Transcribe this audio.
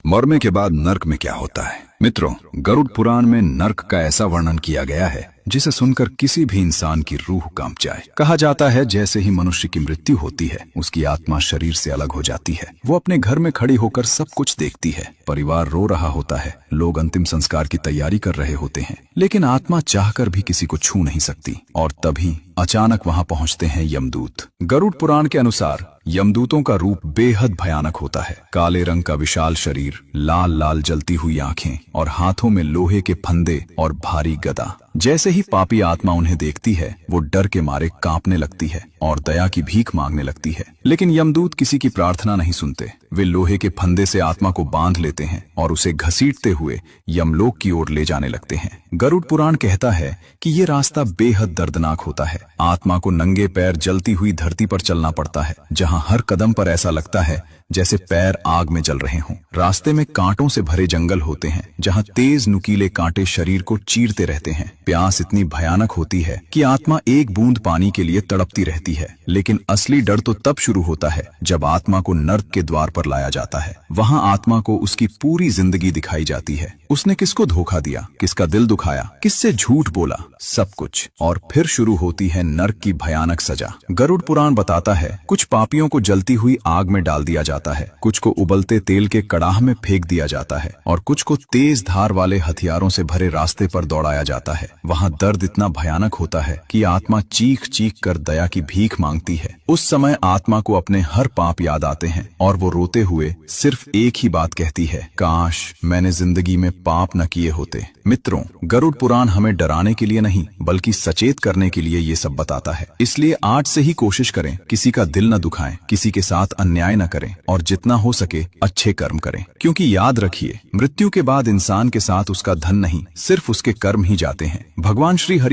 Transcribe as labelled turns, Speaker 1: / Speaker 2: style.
Speaker 1: मरने के बाद नर्क में क्या होता है? मित्रों, गरुड़ पुराण में नर्क का ऐसा वर्णन किया गया है जिसे सुनकर किसी भी इंसान की रूह कांप जाए। कहा जाता है जैसे ही मनुष्य की मृत्यु होती है उसकी आत्मा शरीर से अलग हो जाती है। वो अपने घर में खड़ी होकर सब कुछ देखती है। परिवार रो रहा होता है, लोग अंतिम संस्कार की तैयारी कर रहे होते हैं, लेकिन आत्मा चाहकर भी किसी को छू नहीं सकती। और तभी अचानक वहां पहुंचते हैं यमदूत। गरुड़ पुराण के अनुसार यमदूतों का रूप बेहद भयानक होता है। काले रंग का विशाल शरीर, लाल लाल जलती हुई आंखें और हाथों में लोहे के फंदे और भारी गदा। जैसे ही पापी आत्मा उन्हें देखती है वो डर के मारे कांपने लगती है और दया की भीख मांगने लगती है। लेकिन यमदूत किसी की प्रार्थना नहीं सुनते। वे लोहे के फंदे से आत्मा को बांध लेते हैं और उसे घसीटते हुए यमलोक की ओर ले जाने लगते हैं। गरुड़ पुराण कहता है कि ये रास्ता बेहद दर्दनाक होता है। आत्मा को नंगे पैर जलती हुई धरती पर चलना पड़ता है, जहां हर कदम पर ऐसा लगता है जैसे पैर आग में जल रहे हों। रास्ते में कांटों से भरे जंगल होते हैं, जहां तेज नुकीले कांटे शरीर को चीरते रहते हैं। प्यास इतनी भयानक होती है कि आत्मा एक बूंद पानी के लिए तड़पती रहती है। लेकिन असली डर तो तब शुरू होता है जब आत्मा को नर्क के द्वार पर लाया जाता है। वहां आत्मा को उसकी पूरी जिंदगी दिखाई जाती है। उसने किसको धोखा दिया, किसका दिल दुखाया, किससे झूठ बोला, सब कुछ। और फिर शुरू होती है नर्क की भयानक सजा। गरुड़ पुराण बताता है कुछ पापियों को जलती हुई आग में डाल दिया जाता है, कुछ को उबलते तेल के कड़ाह में फेंक दिया जाता है और कुछ को तेज धार वाले हथियारों से भरे रास्ते पर दौड़ाया जाता है। वहां दर्द इतना भयानक होता है कि आत्मा चीख चीख कर दया की भीख मांगती है। उस समय आत्मा को अपने हर पाप याद आते हैं और वो रोते हुए सिर्फ एक ही बात कहती है, काश मैंने जिंदगी में पाप न किए होते। मित्रों, गरुड़ पुराण हमें डराने के लिए नहीं बल्कि सचेत करने के लिए ये सब बताता है। इसलिए आज से ही कोशिश करें किसी का दिल न दुखाएं, किसी के साथ अन्याय न करें और जितना हो सके अच्छे कर्म करें। क्योंकि याद रखिए, मृत्यु के बाद इंसान के साथ उसका धन नहीं, सिर्फ उसके कर्म ही जाते हैं। भगवान श्री हरि